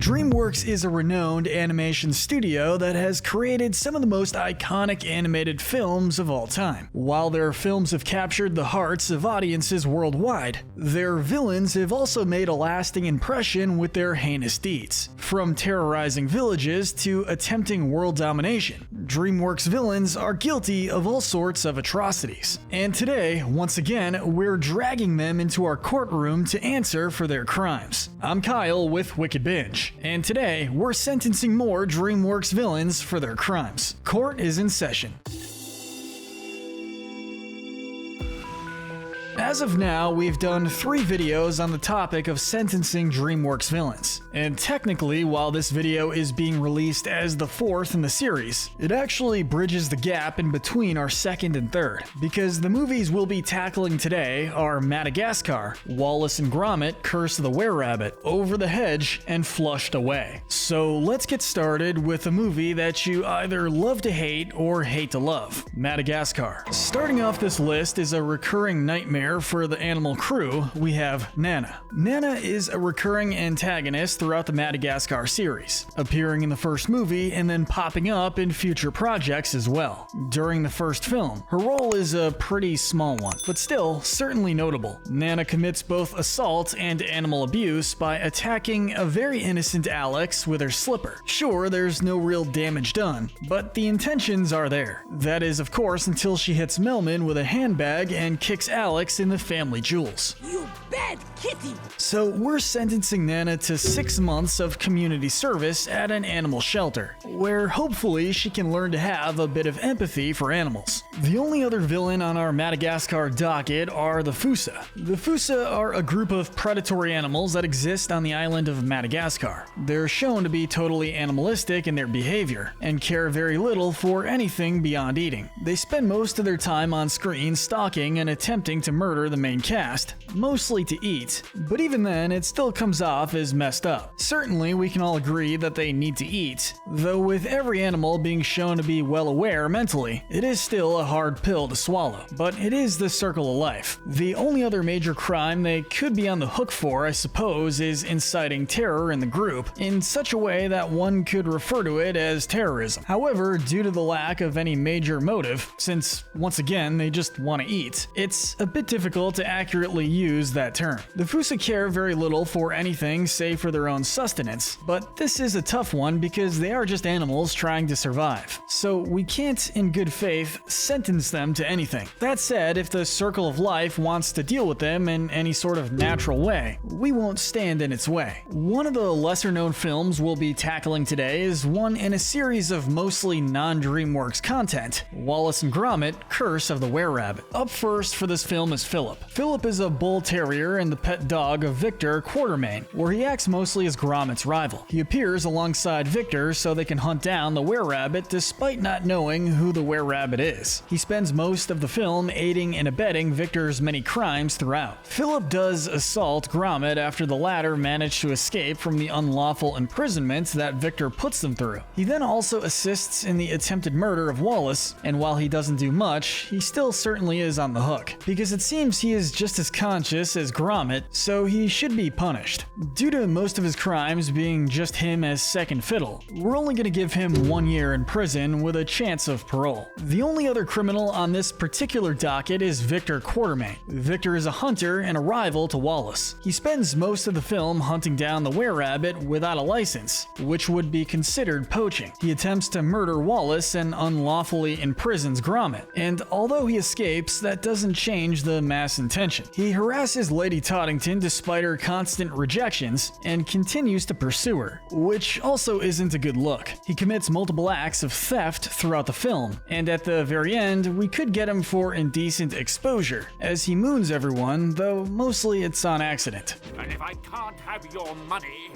Dreamworks is a renowned animation studio that has created some of the most iconic animated films of all time. While their films have captured the hearts of audiences worldwide, their villains have also made a lasting impression with their heinous deeds. From terrorizing villages to attempting world domination, Dreamworks villains are guilty of all sorts of atrocities. And today, once again, we're dragging them into our courtroom to answer for their crimes. I'm Kyle with Wicked Binge, and today we're sentencing more Dreamworks villains for their crimes. Court is in session. As of now, we've done 3 videos on the topic of sentencing Dreamworks villains. And technically, while this video is being released as the 4th in the series, it actually bridges the gap in between our 2nd and 3rd, because the movies we'll be tackling today are Madagascar, Wallace and Gromit, Curse of the Were-Rabbit, Over the Hedge, and Flushed Away. So let's get started with a movie that you either love to hate or hate to love, Madagascar. Starting off this list is a recurring nightmare for the animal crew. We have Nana. Nana is a recurring antagonist throughout the Madagascar series, appearing in the first movie and then popping up in future projects as well. During the first film, her role is a pretty small one, but still certainly notable. Nana commits both assault and animal abuse by attacking a very innocent Alex with her slipper. Sure, there's no real damage done, but the intentions are there. That is, of course, until she hits Melman with a handbag and kicks Alex in the family jewels. You bad kitty! So we're sentencing Nana to 6 months of community service at an animal shelter, where hopefully she can learn to have a bit of empathy for animals. The only other villain on our Madagascar docket are the Fusa. The Fusa are a group of predatory animals that exist on the island of Madagascar. They're shown to be totally animalistic in their behavior, and care very little for anything beyond eating. They spend most of their time on screen stalking and attempting to murder the main cast, mostly to eat, but even then it still comes off as messed up. Certainly we can all agree that they need to eat, though with every animal being shown to be well aware mentally, it is still a hard pill to swallow. But it is the circle of life. The only other major crime they could be on the hook for, I suppose, is inciting terror in the group, in such a way that one could refer to it as terrorism. However, due to the lack of any major motive, since once again they just want to eat, it's a bit difficult to accurately use that term. The Fusa care very little for anything save for their own sustenance, but this is a tough one because they are just animals trying to survive. So we can't, in good faith, sentence them to anything. That said, if the circle of life wants to deal with them in any sort of natural way, we won't stand in its way. One of the lesser known films we'll be tackling today is one in a series of mostly non-Dreamworks content, Wallace and Gromit, Curse of the Were-Rabbit. Up first for this film is Philip. Philip is a bull terrier and the pet dog of Victor Quartermain, where he acts mostly as Gromit's rival. He appears alongside Victor so they can hunt down the were-rabbit despite not knowing who the were-rabbit is. He spends most of the film aiding and abetting Victor's many crimes throughout. Philip does assault Gromit after the latter managed to escape from the unlawful imprisonment that Victor puts them through. He then also assists in the attempted murder of Wallace, and while he doesn't do much, he still certainly is on the hook, because it seems he is just as conscious as Gromit, so he should be punished. Due to most of his crimes being just him as second fiddle, we're only going to give him 1 year in prison with a chance of parole. The only other criminal on this particular docket is Victor Quartermain. Victor is a hunter and a rival to Wallace. He spends most of the film hunting down the were-rabbit without a license, which would be considered poaching. He attempts to murder Wallace and unlawfully imprisons Gromit, and although he escapes, that doesn't change the mass intention. He harasses Lady Toddington despite her constant rejections and continues to pursue her, which also isn't a good look. He commits multiple acts of theft throughout the film, and at the very end, we could get him for indecent exposure, as he moons everyone, though mostly it's on accident. And if I can't have your money,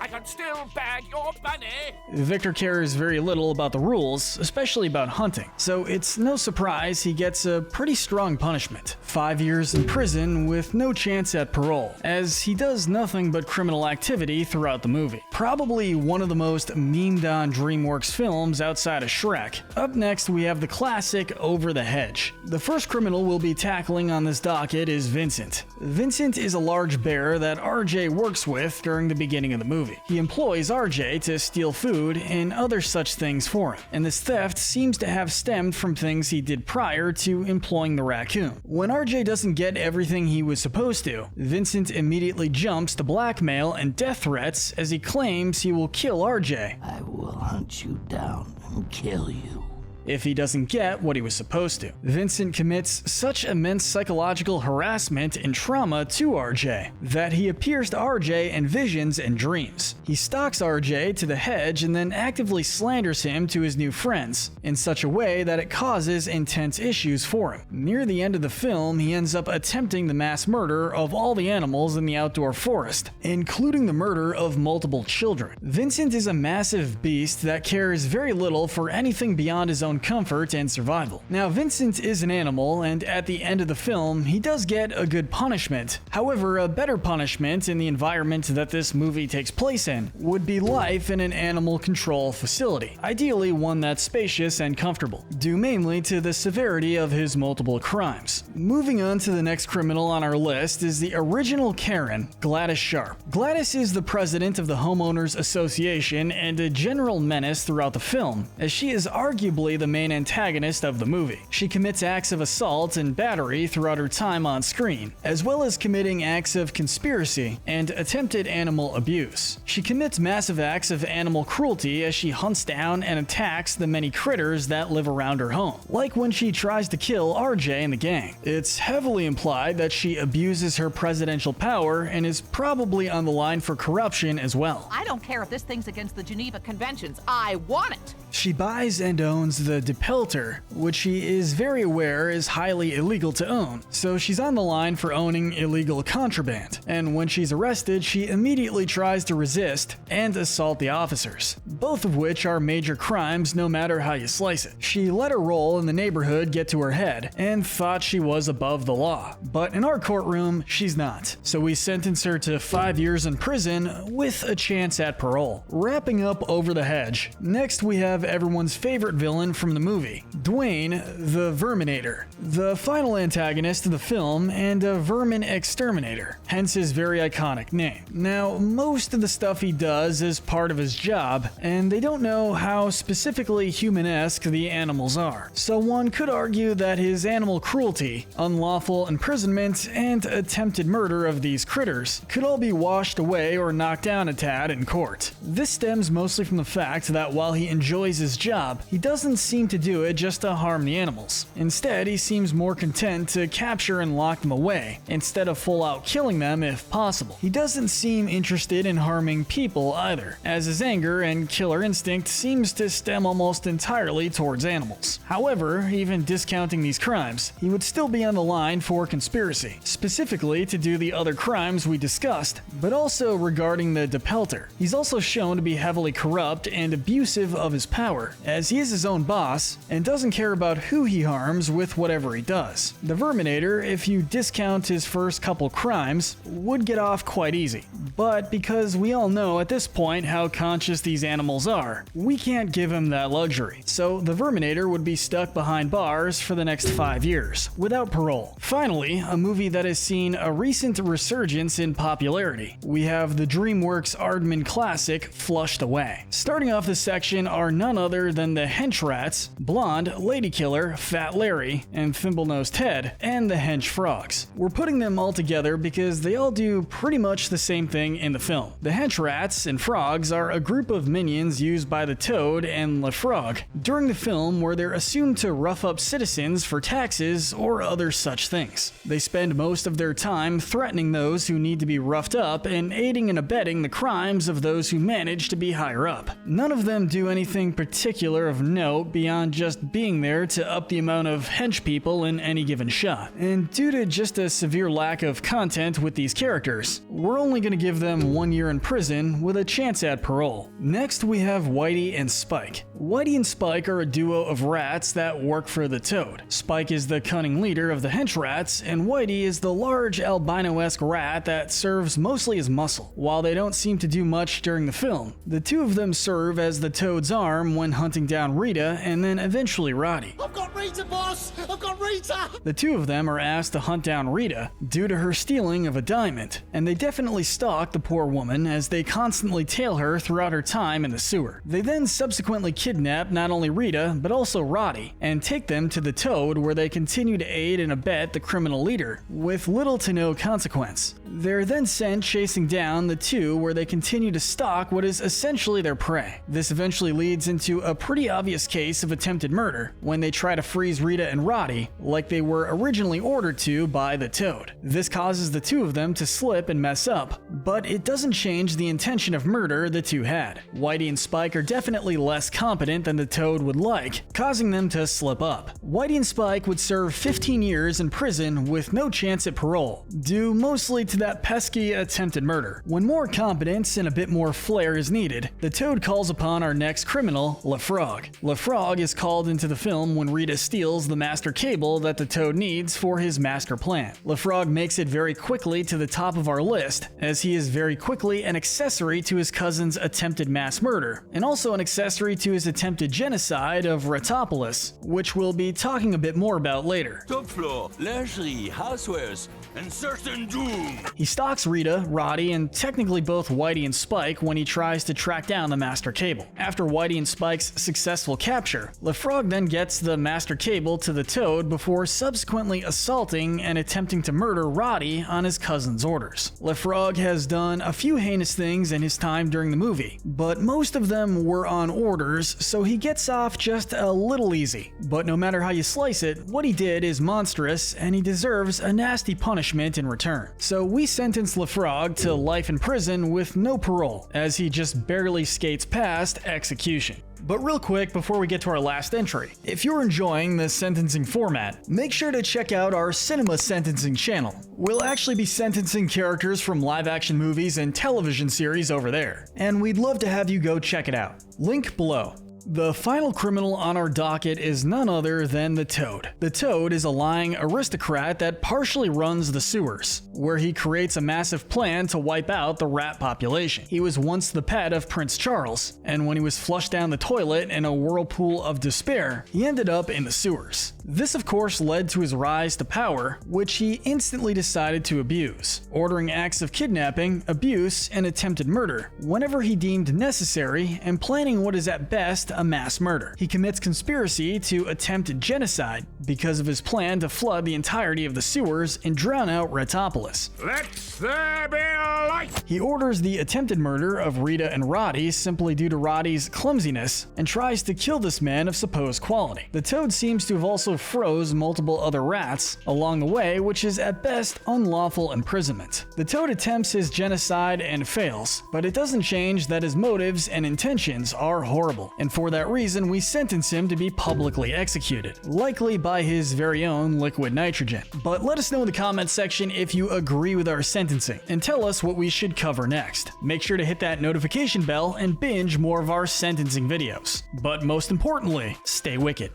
I can still bag your bunny. Victor cares very little about the rules, especially about hunting, so it's no surprise he gets a pretty strong punishment. 5 years in prison with no chance at parole, as he does nothing but criminal activity throughout the movie. Probably one of the most memed on Dreamworks films outside of Shrek. Up next we have the classic Over the Hedge. The first criminal we'll be tackling on this docket is Vincent. Vincent is a large bear that RJ works with during the beginning of the movie. movie. He employs RJ to steal food and other such things for him, and this theft seems to have stemmed from things he did prior to employing the raccoon. When RJ doesn't get everything he was supposed to, Vincent immediately jumps to blackmail and death threats as he claims he will kill RJ. I will hunt you down and kill you if he doesn't get what he was supposed to. Vincent commits such immense psychological harassment and trauma to RJ that he appears to RJ in visions and dreams. He stalks RJ to the Hedge and then actively slanders him to his new friends in such a way that it causes intense issues for him. Near the end of the film, he ends up attempting the mass murder of all the animals in the outdoor forest, including the murder of multiple children. Vincent is a massive beast that cares very little for anything beyond his own comfort and survival. Now, Vincent is an animal, and at the end of the film, he does get a good punishment. However, a better punishment in the environment that this movie takes place in would be life in an animal control facility, ideally one that's spacious and comfortable, due mainly to the severity of his multiple crimes. Moving on to the next criminal on our list is the original Karen, Gladys Sharp. Gladys is the president of the Homeowners Association and a general menace throughout the film, as she is arguably the main antagonist of the movie. She commits acts of assault and battery throughout her time on screen, as well as committing acts of conspiracy and attempted animal abuse. She commits massive acts of animal cruelty as she hunts down and attacks the many critters that live around her home, like when she tries to kill RJ and the gang. It's heavily implied that she abuses her presidential power and is probably on the line for corruption as well. I don't care if this thing's against the Geneva Conventions. I want it! She buys and owns the Depelter, which she is very aware is highly illegal to own, so she's on the line for owning illegal contraband. And when she's arrested, she immediately tries to resist and assault the officers, both of which are major crimes no matter how you slice it. She let her role in the neighborhood get to her head and thought she was above the law, but in our courtroom, she's not. So we sentence her to 5 years in prison with a chance at parole. Wrapping up Over the Hedge, next we have everyone's favorite villain from the movie, Dwayne the Verminator, the final antagonist of the film and a vermin exterminator, hence his very iconic name. Now, most of the stuff he does is part of his job, and they don't know how specifically human-esque the animals are. So one could argue that his animal cruelty, unlawful imprisonment, and attempted murder of these critters could all be washed away or knocked down a tad in court. This stems mostly from the fact that while he enjoys his job, he doesn't seem to do it just to harm the animals. Instead, he seems more content to capture and lock them away, instead of full out killing them if possible. He doesn't seem interested in harming people either, as his anger and killer instinct seems to stem almost entirely towards animals. However, even discounting these crimes, he would still be on the line for conspiracy, specifically to do the other crimes we discussed, but also regarding the Depelter. He's also shown to be heavily corrupt and abusive of his power, as he is his own boss and doesn't care about who he harms with whatever he does. The Verminator, if you discount his first couple crimes, would get off quite easy. But because we all know at this point how conscious these animals are, we can't give him that luxury. So the Verminator would be stuck behind bars for the next 5 years, without parole. Finally, a movie that has seen a recent resurgence in popularity. We have the Dreamworks Aardman classic, Flushed Away. Starting off this section are none other than the Hench Rats, Blonde, Lady Killer, Fat Larry, and Thimble-Nosed Ted, and the Hench Frogs. We're putting them all together because they all do pretty much the same thing in the film. The Hench Rats and Frogs are a group of minions used by the Toad and the Frog during the film, where they're assumed to rough up citizens for taxes or other such things. They spend most of their time threatening those who need to be roughed up and aiding and abetting the crimes of those who manage to be higher up. None of them do anything particular of note beyond just being there to up the amount of hench people in any given shot. And due to just a severe lack of content with these characters, we're only going to give them 1 year in prison with a chance at parole. Next we have Whitey and Spike. Whitey and Spike are a duo of rats that work for the Toad. Spike is the cunning leader of the Hench Rats, and Whitey is the large albino-esque rat that serves mostly as muscle. While they don't seem to do much during the film, the two of them serve as the Toad's arm when hunting down Rita and then eventually Roddy. I've got Rita, boss! I've got Rita! The two of them are asked to hunt down Rita due to her stealing of a diamond, and they definitely stalk the poor woman as they constantly tail her throughout her time in the sewer. They then subsequently kidnap not only Rita, but also Roddy, and take them to the Toad where they continue to aid and abet the criminal leader, with little to no consequence. They're then sent chasing down the two where they continue to stalk what is essentially their prey. This eventually leads into a pretty obvious case of attempted murder, when they try to freeze Rita and Roddy, like they were originally ordered to by the Toad. This causes the two of them to slip and mess up, but it doesn't change the intention of murder the two had. Whitey and Spike are definitely less competent than the Toad would like, causing them to slip up. Whitey and Spike would serve 15 years in prison with no chance at parole, due mostly to that pesky attempted murder. When more competence and a bit more flair is needed, the Toad calls upon our next criminal, LaFrog. LaFrog is called into the film when Rita steals the master cable that the Toad needs for his master plan. LaFrog makes it very quickly to the top of our list, as he is very quickly an accessory to his cousin's attempted mass murder, and also an accessory to his attempted genocide of Ratopolis, which we'll be talking a bit more about later. Top floor, lingerie, housewares, and certain doom. He stalks Rita, Roddy, and technically both Whitey and Spike when he tries to track down the master cable. After Whitey and Spike's successful capture, LaFrog then gets the master cable to the Toad before subsequently assaulting and attempting to murder Roddy on his cousin's orders. LaFrog has done a few heinous things in his time during the movie, but most of them were on orders, so he gets off just a little easy. But no matter how you slice it, what he did is monstrous, and he deserves a nasty punishment in return. So we sentence LaFrog to life in prison with no parole, as he just barely skates past execution. But real quick before we get to our last entry, if you're enjoying the sentencing format, make sure to check out our cinema sentencing channel. We'll actually be sentencing characters from live action movies and television series over there, and we'd love to have you go check it out. Link below. The final criminal on our docket is none other than the Toad. The Toad is a lying aristocrat that partially runs the sewers, where he creates a massive plan to wipe out the rat population. He was once the pet of Prince Charles, and when he was flushed down the toilet in a whirlpool of despair, he ended up in the sewers. This of course led to his rise to power, which he instantly decided to abuse, ordering acts of kidnapping, abuse, and attempted murder whenever he deemed necessary, and planning what is at best a mass murder. He commits conspiracy to attempt genocide because of his plan to flood the entirety of the sewers and drown out Ratopolis. Let there be light! He orders the attempted murder of Rita and Roddy simply due to Roddy's clumsiness, and tries to kill this man of supposed quality. The Toad seems to have also froze multiple other rats along the way, which is at best unlawful imprisonment. The Toad attempts his genocide and fails, but it doesn't change that his motives and intentions are horrible, and for that reason we sentence him to be publicly executed, likely by his very own liquid nitrogen. But let us know in the comments section if you agree with our sentencing, and tell us what we should cover next. Make sure to hit that notification bell and binge more of our sentencing videos. But most importantly, stay wicked.